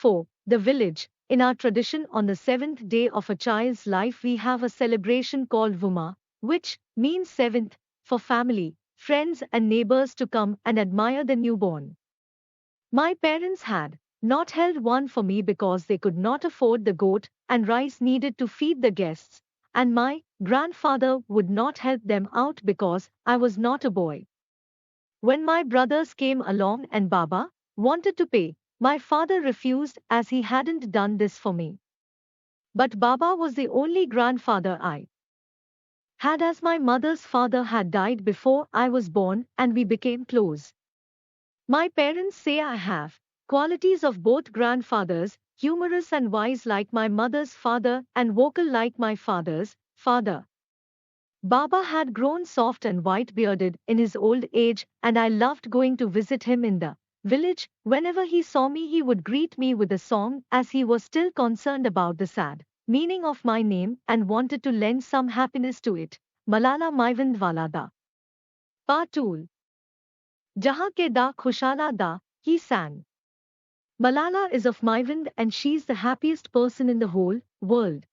4. The village. In our tradition, on the seventh day of a child's life, we have a celebration called Vuma, which means seventh, for family, friends, and neighbors to come and admire the newborn. My parents had not held one for me because they could not afford the goat and rice needed to feed the guests, and my grandfather would not help them out because I was not a boy. When my brothers came along and Baba wanted to pay, my father refused as he hadn't done this for me. But Baba was the only grandfather I had, as my mother's father had died before I was born and we became close. My parents say I have qualities of both grandfathers, humorous and wise like my mother's father and vocal like my father's father. Baba had grown soft and white-bearded in his old age, and I loved going to visit him in the village. Whenever he saw me, he would greet me with a song, as he was still concerned about the sad meaning of my name and wanted to lend some happiness to it. Malala Maivind Walada. Patul. Jahan ke da khushala da, he sang. Malala is of Maivind and she's the happiest person in the whole world.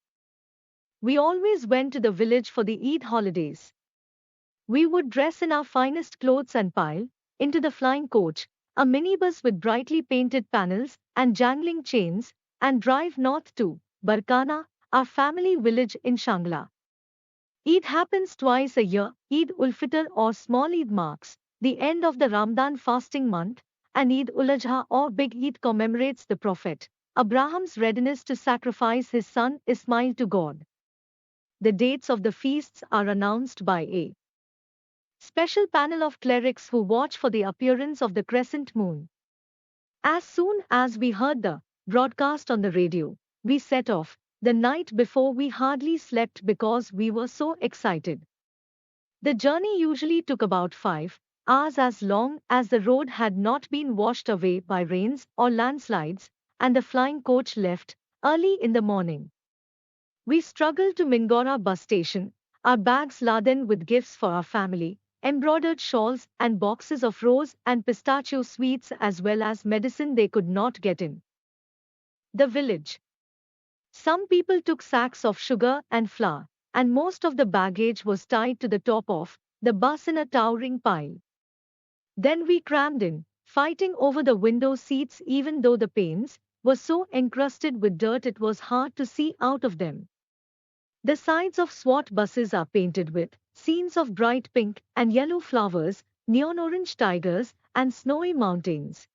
We always went to the village for the Eid holidays. We would dress in our finest clothes and pile into the flying coach, a minibus with brightly painted panels and jangling chains, and drive north to Barkana, our family village in Shangla. Eid happens twice a year. Eid ul Fitr or small Eid marks the end of the Ramadan fasting month, and Eid ul Adha or Big Eid commemorates the Prophet Abraham's readiness to sacrifice his son Ismail to God. The dates of the feasts are announced by a special panel of clerics who watch for the appearance of the crescent moon. As soon as we heard the broadcast on the radio, we set off. The night before, we hardly slept because we were so excited. The journey usually took about 5 hours, as long as the road had not been washed away by rains or landslides, and the flying coach left early in the morning. We struggled to Mingora bus station, our bags laden with gifts for our family, embroidered shawls and boxes of rose and pistachio sweets, as well as medicine they could not get in the village. Some people took sacks of sugar and flour, and most of the baggage was tied to the top of the bus in a towering pile. Then we crammed in, fighting over the window seats even though the panes were so encrusted with dirt it was hard to see out of them. The sides of SWAT buses are painted with scenes of bright pink and yellow flowers, neon orange tigers, and snowy mountains.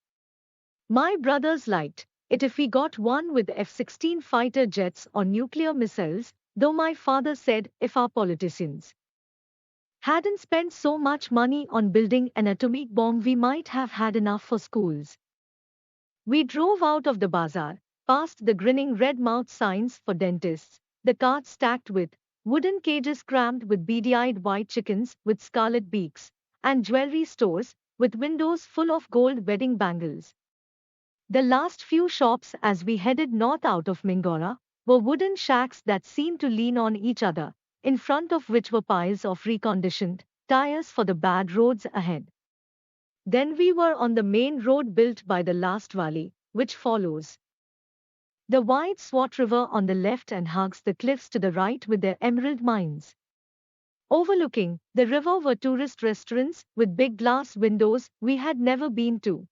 My brothers liked it if we got one with F-16 fighter jets or nuclear missiles, though my father said if our politicians hadn't spent so much money on building an atomic bomb, we might have had enough for schools. We drove out of the bazaar, past the grinning red-mouthed signs for dentists, the carts stacked with wooden cages crammed with beady-eyed white chickens with scarlet beaks, and jewelry stores with windows full of gold wedding bangles. The last few shops as we headed north out of Mingora were wooden shacks that seemed to lean on each other, in front of which were piles of reconditioned tires for the bad roads ahead. Then we were on the main road built by the last valley, which follows the wide Swat River on the left and hugs the cliffs to the right with their emerald mines. Overlooking the river were tourist restaurants with big glass windows we had never been to.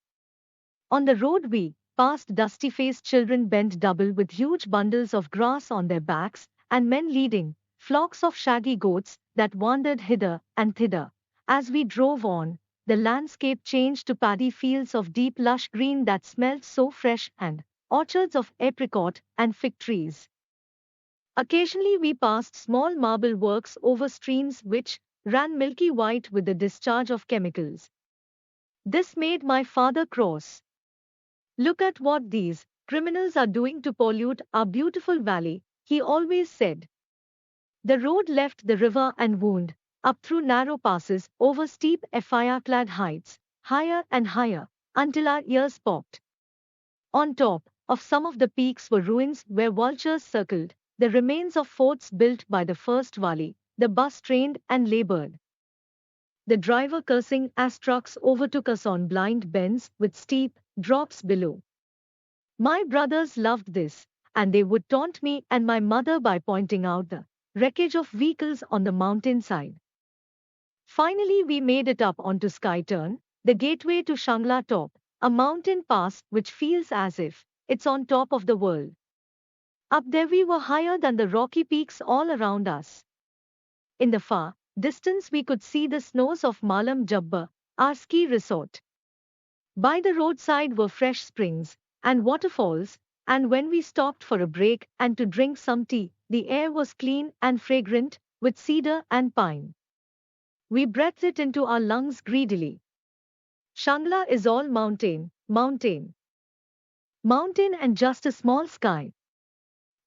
On the road we passed dusty-faced children bent double with huge bundles of grass on their backs, and men leading flocks of shaggy goats that wandered hither and thither. As we drove on, the landscape changed to paddy fields of deep lush green that smelled so fresh, and orchards of apricot and fig trees. Occasionally we passed small marble works over streams which ran milky white with the discharge of chemicals. This made my father cross. "Look at what these criminals are doing to pollute our beautiful valley," he always said. The road left the river and wound up through narrow passes, over steep fire-clad heights, higher and higher, until our ears popped. On top of some of the peaks were ruins where vultures circled, the remains of forts built by the first Wali. The bus trained and labored, the driver cursing as trucks overtook us on blind bends with steep drops below. My brothers loved this, and they would taunt me and my mother by pointing out the wreckage of vehicles on the mountainside. Finally, we made it up onto Skyturn, the gateway to Shangla Top, a mountain pass which feels as if it's on top of the world. Up there, we were higher than the rocky peaks all around us. In the far distance, we could see the snows of Malam Jabbar, our ski resort. By the roadside were fresh springs and waterfalls, and when we stopped for a break and to drink some tea, the air was clean and fragrant with cedar and pine. We breathed it into our lungs greedily. Shangla is all mountain, mountain, mountain, and just a small sky.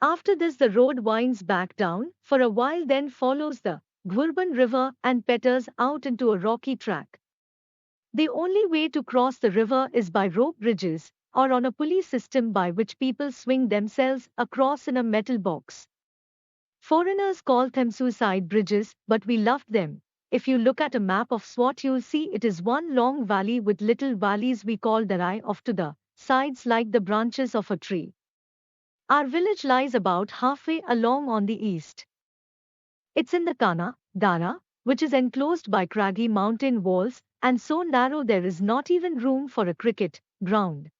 After this, the road winds back down for a while, then follows the Ghurban River and peters out into a rocky track. The only way to cross the river is by rope bridges or on a pulley system by which people swing themselves across in a metal box. Foreigners call them suicide bridges, but we loved them. If you look at a map of Swat, you'll see it is one long valley with little valleys we call darai off to the sides like the branches of a tree. Our village lies about halfway along on the east. It's in the Kana, Dara, which is enclosed by craggy mountain walls and so narrow there is not even room for a cricket ground.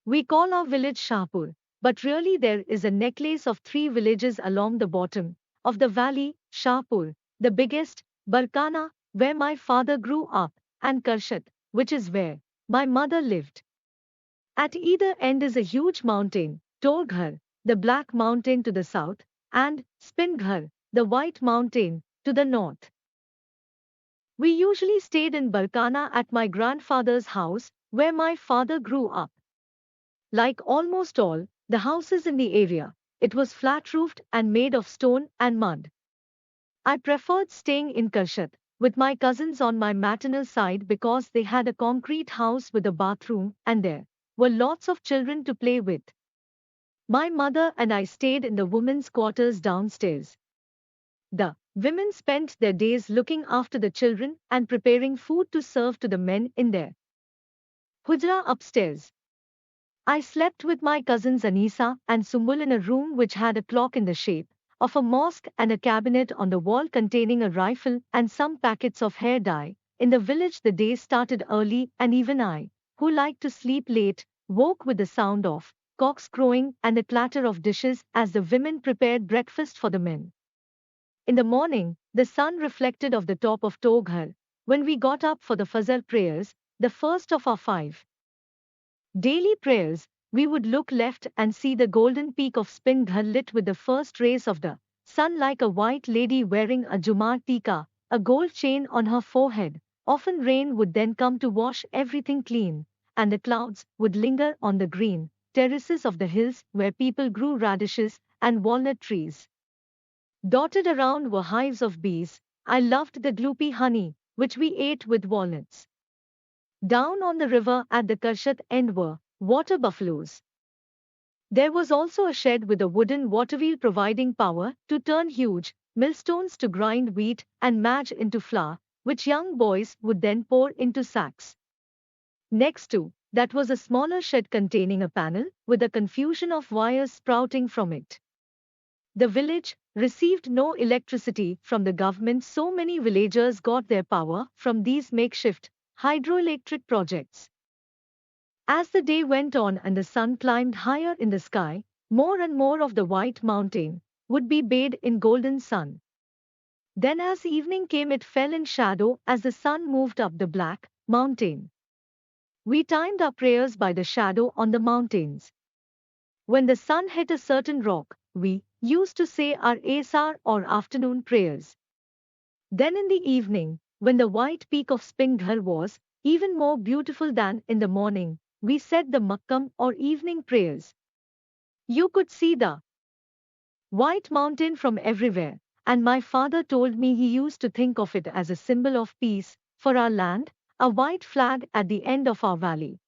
We call our village Shahpur, but really there is a necklace of three villages along the bottom of the valley: Shahpur, the biggest, Barkana, where my father grew up, and Karshat, which is where my mother lived. At either end is a huge mountain, Torghar, the black mountain to the south, and Spinghar, the white mountain, to the north. We usually stayed in Barkana at my grandfather's house, where my father grew up. Like almost all the houses in the area, it was flat-roofed and made of stone and mud. I preferred staying in Karshat with my cousins on my maternal side because they had a concrete house with a bathroom and there were lots of children to play with. My mother and I stayed in the women's quarters downstairs. The women spent their days looking after the children and preparing food to serve to the men in their hujra upstairs. I slept with my cousins Anisa and Sumbul in a room which had a clock in the shape of a mosque and a cabinet on the wall containing a rifle and some packets of hair dye. In the village, the day started early, and even I, who liked to sleep late, woke with the sound of cocks crowing and the clatter of dishes as the women prepared breakfast for the men. In the morning, the sun reflected off the top of Toghar. When we got up for the Fajr prayers, the first of our 5 daily prayers, we would look left and see the golden peak of Spinghar lit with the first rays of the sun like a white lady wearing a Jumar tika, a gold chain on her forehead. Often rain would then come to wash everything clean, and the clouds would linger on the green terraces of the hills where people grew radishes and walnut trees. Dotted around were hives of bees. I loved the gloopy honey, which we ate with walnuts. Down on the river at the Karshat end were water buffaloes. There was also a shed with a wooden waterwheel providing power to turn huge millstones to grind wheat and mash into flour, which young boys would then pour into sacks. Next to that was a smaller shed containing a panel with a confusion of wires sprouting from it. The village received no electricity from the government, so many villagers got their power from these makeshift hydroelectric projects. As the day went on and the sun climbed higher in the sky, more and more of the white mountain would be bathed in golden sun. Then as evening came, it fell in shadow as the sun moved up the black mountain. We timed our prayers by the shadow on the mountains. When the sun hit a certain rock, we used to say our Asar or afternoon prayers. Then in the evening, when the white peak of Spinghar was even more beautiful than in the morning, we said the Makkam or evening prayers. You could see the white mountain from everywhere, and my father told me he used to think of it as a symbol of peace for our land, a white flag at the end of our valley.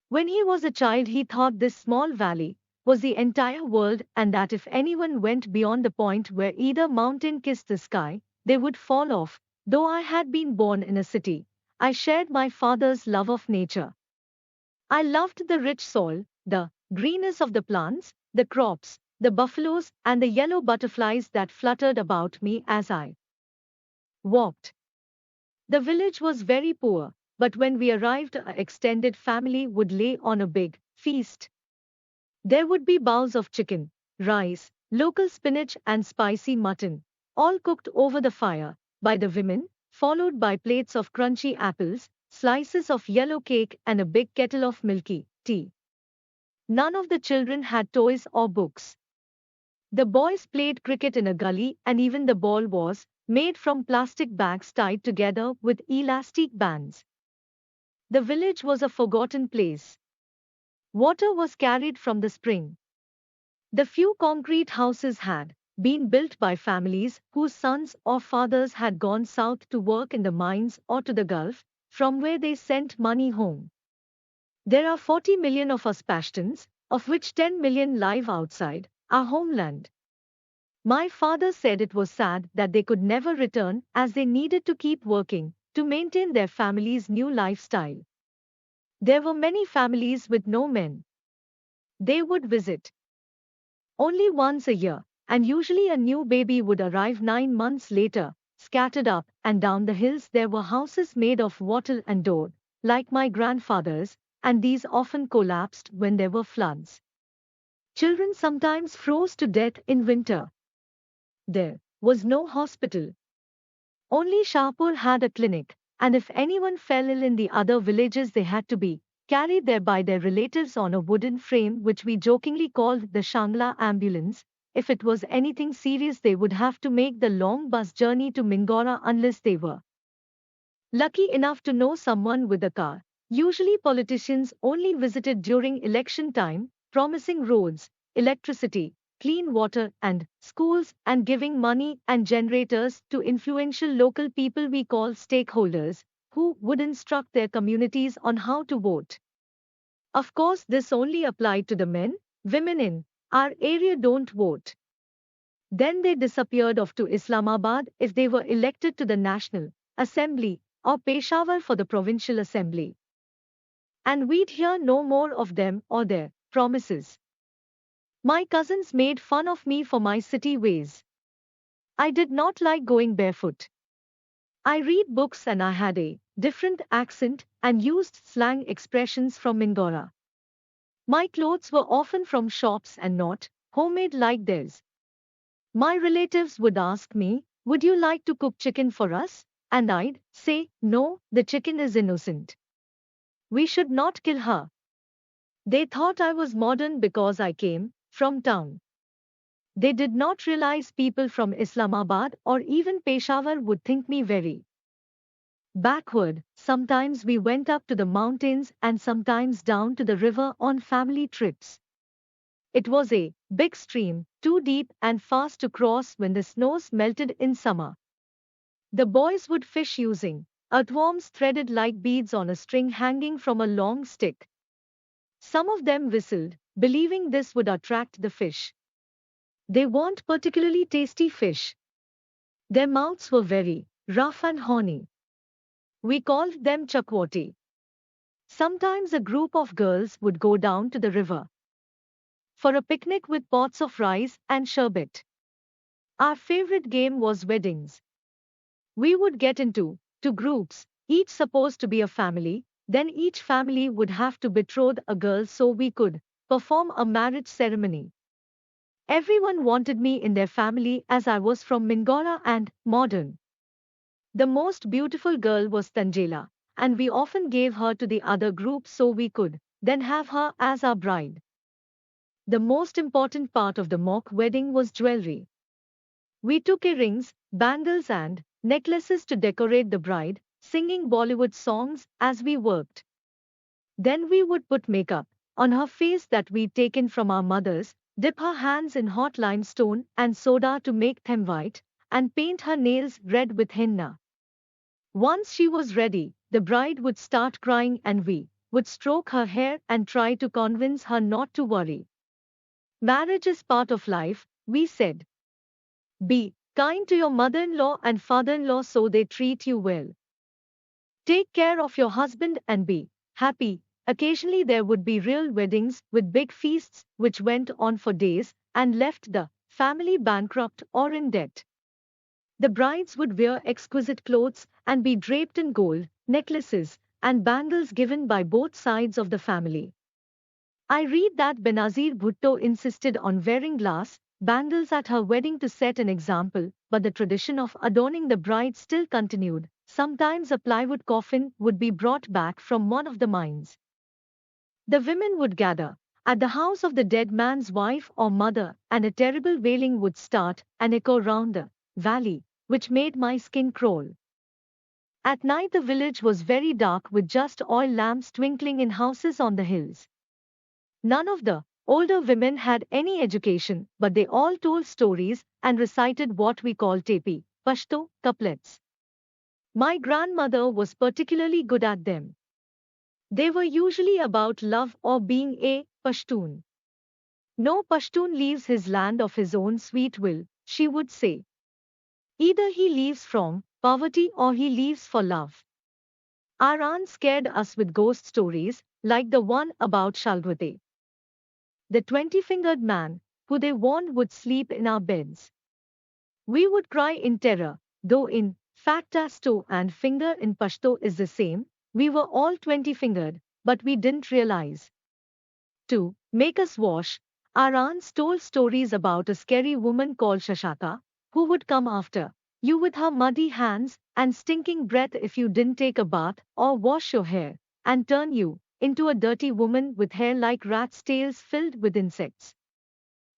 When he was a child, he thought this small valley was the entire world and that if anyone went beyond the point where either mountain kissed the sky, they would fall off. Though I had been born in a city, I shared my father's love of nature. I loved the rich soil, the greenness of the plants, the crops, the buffaloes, and the yellow butterflies that fluttered about me as I walked. The village was very poor, but when we arrived, our extended family would lay on a big feast. There would be bowls of chicken, rice, local spinach, and spicy mutton, all cooked over the fire by the women, followed by plates of crunchy apples, slices of yellow cake, and a big kettle of milky tea. None of the children had toys or books. The boys played cricket in a gully, and even the ball was made from plastic bags tied together with elastic bands. The village was a forgotten place. Water was carried from the spring. The few concrete houses had been built by families whose sons or fathers had gone south to work in the mines or to the Gulf, from where they sent money home. There are 40 million of us Pashtuns, of which 10 million live outside our homeland. My father said it was sad that they could never return as they needed to keep working to maintain their family's new lifestyle. There were many families with no men. They would visit only once a year, and usually a new baby would arrive 9 months later. Scattered up and down the hills, there were houses made of wattle and dough, like my grandfather's, and these often collapsed when there were floods. Children sometimes froze to death in winter. There was no hospital. Only Shahpur had a clinic, and if anyone fell ill in the other villages, they had to be carried there by their relatives on a wooden frame, which we jokingly called the Shangla ambulance. If it was anything serious, they would have to make the long bus journey to Mingora unless they were lucky enough to know someone with a car. Usually, politicians only visited during election time, promising roads, electricity, clean water, and schools, and giving money and generators to influential local people we call stakeholders, who would instruct their communities on how to vote. Of course, this only applied to the men. Women in our area don't vote. Then they disappeared off to Islamabad if they were elected to the National Assembly or Peshawar for the Provincial Assembly. And we'd hear no more of them or their promises. My cousins made fun of me for my city ways. I did not like going barefoot. I read books and I had a different accent and used slang expressions from Mingora. My clothes were often from shops and not homemade like theirs. My relatives would ask me, "Would you like to cook chicken for us?" And I'd say, "No, the chicken is innocent. We should not kill her." They thought I was modern because I came from town. They did not realize people from Islamabad or even Peshawar would think me very backward. Sometimes we went up to the mountains and sometimes down to the river on family trips. It was a big stream, too deep and fast to cross when the snows melted in summer. The boys would fish using earthworms threaded like beads on a string hanging from a long stick. Some of them whistled, believing this would attract the fish. They weren't particularly tasty fish. Their mouths were very rough and horny. We called them chakwati. Sometimes a group of girls would go down to the river for a picnic with pots of rice and sherbet. Our favorite game was weddings. We would get into two groups, each supposed to be a family, then each family would have to betroth a girl so we could perform a marriage ceremony. Everyone wanted me in their family as I was from Mingora and modern. The most beautiful girl was Tanjela, and we often gave her to the other group so we could then have her as our bride. The most important part of the mock wedding was jewelry. We took earrings, bangles, and necklaces to decorate the bride, singing Bollywood songs as we worked. Then we would put makeup on her face that we'd taken from our mothers, dip her hands in hot limestone and soda to make them white, and paint her nails red with henna. Once she was ready, the bride would start crying and we would stroke her hair and try to convince her not to worry. Marriage is part of life, we said. Be kind to your mother-in-law and father-in-law so they treat you well. Take care of your husband and be happy. Occasionally there would be real weddings with big feasts which went on for days and left the family bankrupt or in debt. The brides would wear exquisite clothes and be draped in gold, necklaces, and bangles given by both sides of the family. I read that Benazir Bhutto insisted on wearing glass bangles at her wedding to set an example, but the tradition of adorning the bride still continued. Sometimes a plywood coffin would be brought back from one of the mines. The women would gather at the house of the dead man's wife or mother, and a terrible wailing would start and echo round the valley, which made my skin crawl. At night, the village was very dark with just oil lamps twinkling in houses on the hills. None of the older women had any education, but they all told stories and recited what we call tepi, Pashto, couplets. My grandmother was particularly good at them. They were usually about love or being a Pashtun. No Pashtun leaves his land of his own sweet will, she would say. Either he leaves from poverty or he leaves for love. Our aunt scared us with ghost stories, like the one about Shalgwate, the 20-fingered man, who they warned would sleep in our beds. We would cry in terror, though in fact Tasto and finger in Pashto is the same, we were all 20-fingered, but we didn't realize. To make us wash, our aunts told stories about a scary woman called Shashaka, who would come after you with her muddy hands and stinking breath if you didn't take a bath or wash your hair, and turn you into a dirty woman with hair like rats' tails filled with insects.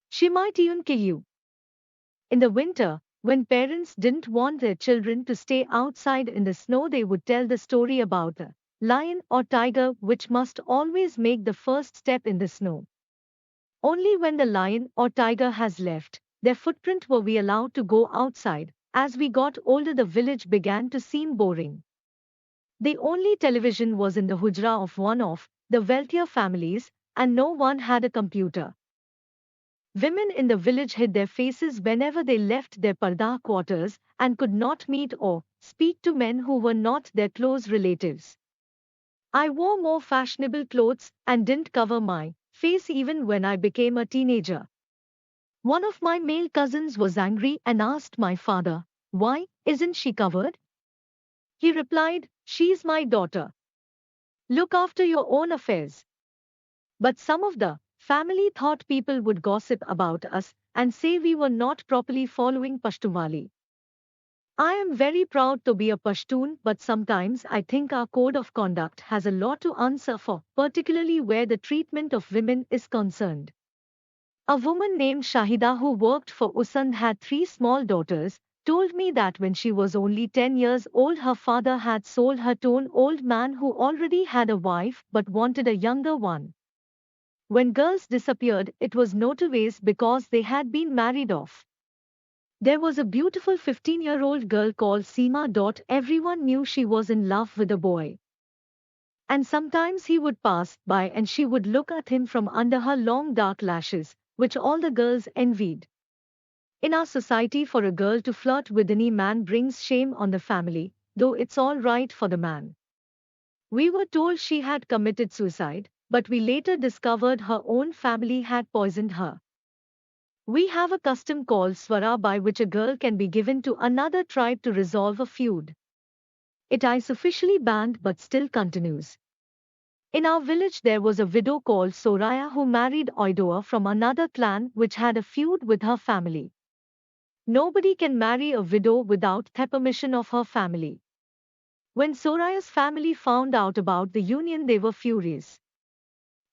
She might even kill you. In the winter, when parents didn't want their children to stay outside in the snow, they would tell the story about the lion or tiger which must always make the first step in the snow. Only when the lion or tiger has left their footprint were we allowed to go outside. As we got older, the village began to seem boring. The only television was in the hujra of one of the wealthier families, and no one had a computer. Women in the village hid their faces whenever they left their parda quarters and could not meet or speak to men who were not their close relatives. I wore more fashionable clothes and didn't cover my face even when I became a teenager. One of my male cousins was angry and asked my father, "Why isn't she covered?" He replied, "She's my daughter. Look after your own affairs." But some of the family thought people would gossip about us and say we were not properly following Pashtunwali. I am very proud to be a Pashtun, but sometimes I think our code of conduct has a lot to answer for, particularly where the treatment of women is concerned. A woman named Shahida who worked for Usand had three small daughters, told me that when she was only 10 years old her father had sold her to an old man who already had a wife but wanted a younger one. When girls disappeared, it was notorious because they had been married off. There was a beautiful 15-year-old girl called Seema. Everyone knew she was in love with a boy. And sometimes he would pass by and she would look at him from under her long dark lashes, which all the girls envied. In our society, for a girl to flirt with any man brings shame on the family, though it's all right for the man. We were told she had committed suicide, but we later discovered her own family had poisoned her. We have a custom called swara by which a girl can be given to another tribe to resolve a feud. It is officially banned but still continues. In our village there was a widow called Soraya who married Oidoa from another clan which had a feud with her family. Nobody can marry a widow without the permission of her family. When Soraya's family found out about the union, they were furious.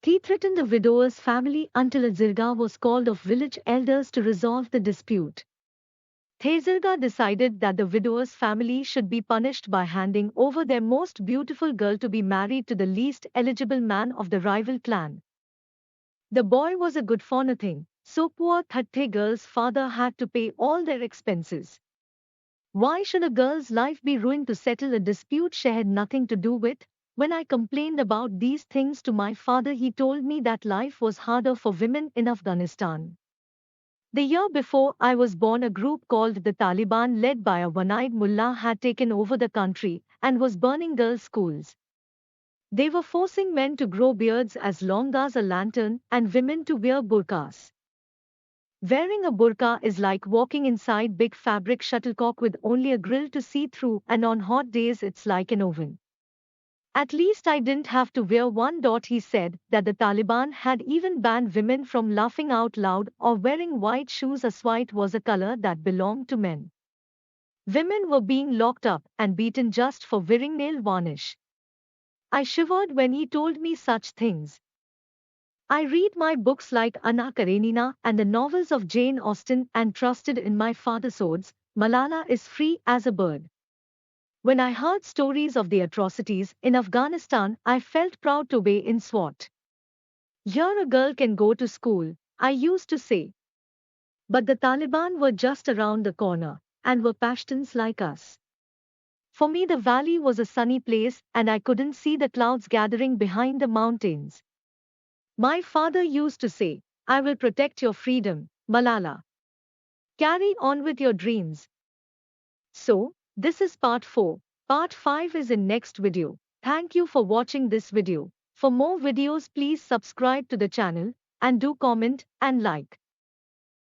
They threatened the widower's family until a zirga was called of village elders to resolve the dispute. The zirga decided that the widower's family should be punished by handing over their most beautiful girl to be married to the least eligible man of the rival clan. The boy was a good for nothing, so poor Thatte girl's father had to pay all their expenses. Why should a girl's life be ruined to settle a dispute she had nothing to do with? When I complained about these things to my father, he told me that life was harder for women in Afghanistan. The year before I was born, a group called the Taliban, led by a one-eyed mullah, had taken over the country and was burning girls' schools. They were forcing men to grow beards as long as a lantern and women to wear burqas. Wearing a burqa is like walking inside big fabric shuttlecock with only a grill to see through, and on hot days it's like an oven. At least I didn't have to wear one. He said that the Taliban had even banned women from laughing out loud or wearing white shoes, as white was a color that belonged to men. Women were being locked up and beaten just for wearing nail varnish. I shivered when he told me such things. I read my books like Anna Karenina and the novels of Jane Austen and trusted in my father's words, Malala is free as a bird. When I heard stories of the atrocities in Afghanistan, I felt proud to be in SWAT. Here a girl can go to school, I used to say. But the Taliban were just around the corner and were Pashtuns like us. For me, the valley was a sunny place and I couldn't see the clouds gathering behind the mountains. My father used to say, I will protect your freedom, Malala. Carry on with your dreams. So, this is part 4. Part 5 is in next video. Thank you for watching this video. For more videos, please subscribe to the channel and do comment and like.